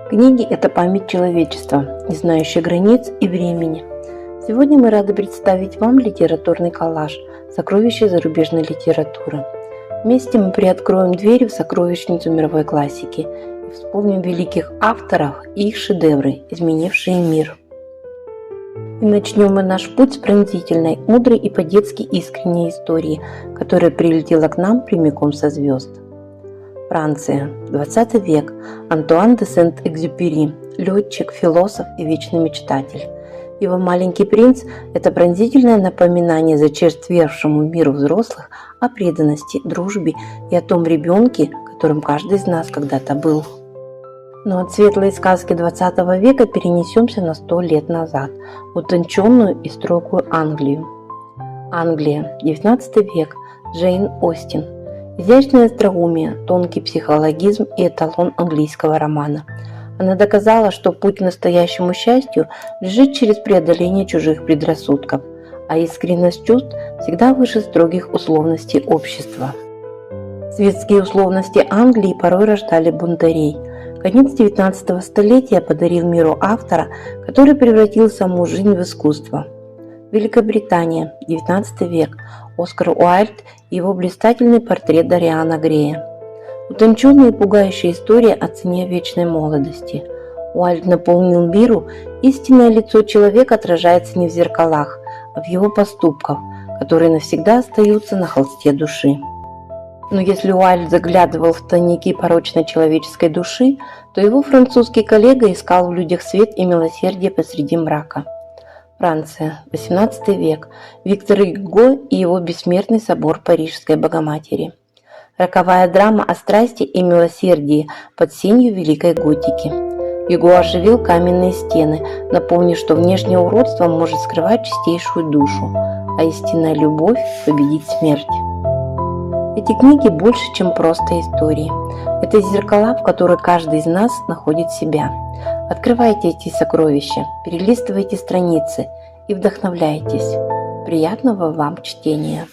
Книги – это память человечества, не знающая границ и времени. Сегодня мы рады представить вам литературный коллаж «Сокровища зарубежной литературы». Вместе мы приоткроем двери в сокровищницу мировой классики и вспомним великих авторов и их шедевры, изменившие мир. И начнем мы наш путь с пронзительной, мудрой и по-детски искренней истории, которая прилетела к нам прямиком со звезд. Франция, 20 век, Антуан де Сент-Экзюпери, летчик, философ и вечный мечтатель. Его «Маленький принц» – это пронзительное напоминание зачерствевшему миру взрослых о преданности, дружбе и о том ребенке, которым каждый из нас когда-то был. Но от светлой сказки 20 века перенесемся на 100 лет назад, в утонченную и строгую Англию. Англия, 19 век, Джейн Остин. Изящное остроумие, тонкий психологизм и эталон английского романа. Она доказала, что путь к настоящему счастью лежит через преодоление чужих предрассудков, а искренность чувств всегда выше строгих условностей общества. Светские условности Англии порой рождали бунтарей. Конец 19 столетия подарил миру автора, который превратил саму жизнь в искусство. Великобритания, 19 век, Оскар Уайльд и его блистательный портрет Дориана Грея. Утонченная и пугающая история о цене вечной молодости. Уайльд наполнил миру, истинное лицо человека отражается не в зеркалах, а в его поступках, которые навсегда остаются на холсте души. Но если Уайльд заглядывал в тайники порочной человеческой души, то его французский коллега искал в людях свет и милосердие посреди мрака. Франция, 18 век, Виктор Гюго и его бессмертный собор Парижской Богоматери. Роковая драма о страсти и милосердии под сенью Великой Готики. Гюго оживил каменные стены, напомнив, что внешнее уродство может скрывать чистейшую душу, а истинная любовь победит смерть. Эти книги больше, чем просто истории. Это зеркала, в которых каждый из нас находит себя. Открывайте эти сокровища, перелистывайте страницы и вдохновляйтесь. Приятного вам чтения!